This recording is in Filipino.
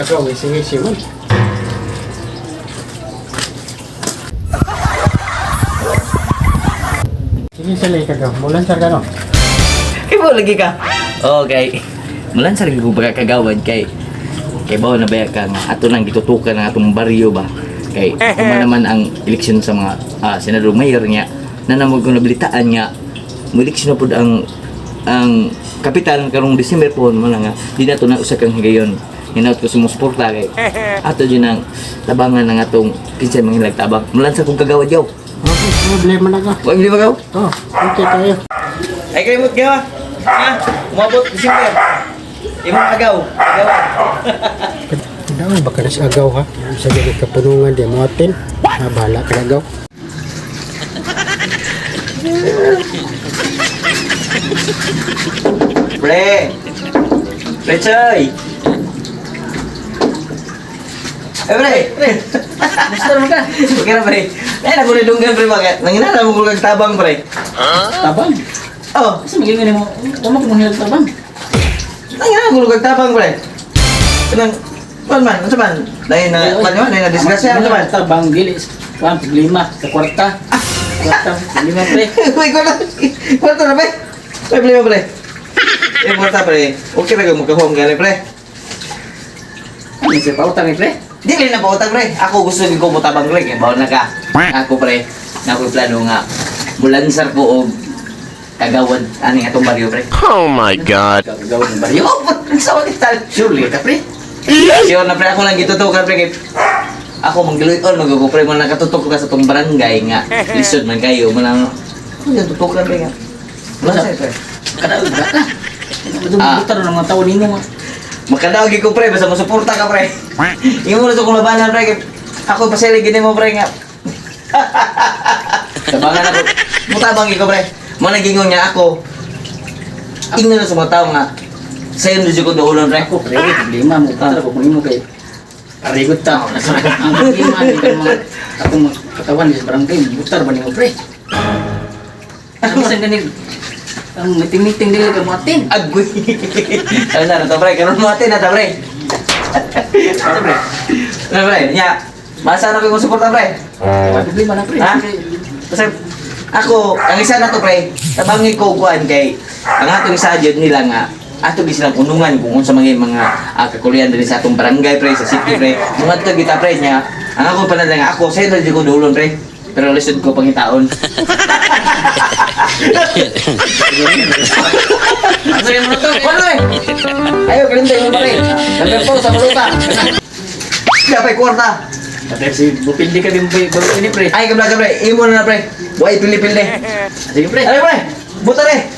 Ako, ngisi-ngisi man. Sige, salay ka daw. Mulan sir ka no? Kay mo lagi ka. Okay. Mulan sa lagi ko ba kagawad kay bawa na ba ka nga ato nang gitutukan ng atong baryo ba. Kay kuma naman ang eleksyon sa mga senador mayor niya na namog ko nabilitaan niya mo eleksyon na pud ang kapitan karong December po man nga di na to na usa kang higayon. Hinaut ko sumusuporta kay ato din ang tabangan ng atong kinsay mga tabang. Mulan sa kong kagawad yaw. Okay, problema na ka. Wa hindi ba gaw? Oh, okay tayo. Ay kayo mo gawa. Ha? Umabot December. Imong agaw. Daw baka nas agaw ha. Sa gid kapunungan di mo atin. Bahala ka agaw. Pre! Pre Choy! Eh pre! Gusto mo ka? Okay na pre. Ay na ko ni dunggan pre bakit? Nanginala mo ko kag tabang pre. Tabang? Oh, Kasi magiging mo, tama ko mong tabang. nanginala mo kag tabang pre. Kanang man, ano man? Dahil na, na disgrasya, ano man? Tabang, dili. Kuhan, problema. Sa kwarta. Kwarta, problema pre. Uy, kwarta na pre. Uy, problema pre. Eh, kwarta pre. Okay na kang magkahong gani pre. Ano siya pautang ni pre? Dili na pa utang pre. Ako gusto ko mo tabang pre. Kaya baon na ka. Ako pre. Na ako plano nga. Mulansar ko og kagawad aning atong baryo pre. Oh my God. Gagawin ng baryo. Yo, sa kita. Surely ka pre. Sure na pre ako lang gitutukan pre. Kay ako magluyon magugupre mo nakatutok ka sa tong barangay nga. Lisod man kayo mo lang. Ano yung tutukan pre nga. Mulansar pre. Kada ulit ka. Butar ng mga tao nimo nga. Makadawag ko pre, basta masuporta ka pre. Yung muna sa kong labanan pre, ako pasili gini mo pre nga. Tabangan ako. Mutabang ko pre. Managingon niya ako. Ingnan na sa mga tao nga. Sa'yo na ko doon pre. Ako pre, problema mo. Butar ako mo kay Arigot ta. Ang problema ni mga akong katawan sa barangay. Butar ba nimo pre? Ano sa ganit? Ang meeting-meeting dili ka matin. Agoy. Ano na to pre, karon mo atin na ta pre. Ano pre? Ano pre? Nya. Masa na ko mo suporta pre? Wala problema na pre. Ha? Kasi ako, ang isa na to pre, tabangi ko kuan kay ang atong isa jud nila nga ato gi silang unungan kung unsa mga kakulian diri sa atong barangay pre sa city pre. Mga to kita pre nya. Ang ako panadala nga ako sa di ko dulon pre. Pero lisod ko pangitaon. Ano yung mga to? Ano eh? Ayaw, kalintay mo pre. Nandun po sa maluta. Kaya pa'y kwarta. Patay si Bupildi ka din bago ini pre. Ay, kabla ka pre. Imo na pre. Buhay pili-pili. Sige pre. Ano pre? Buta re.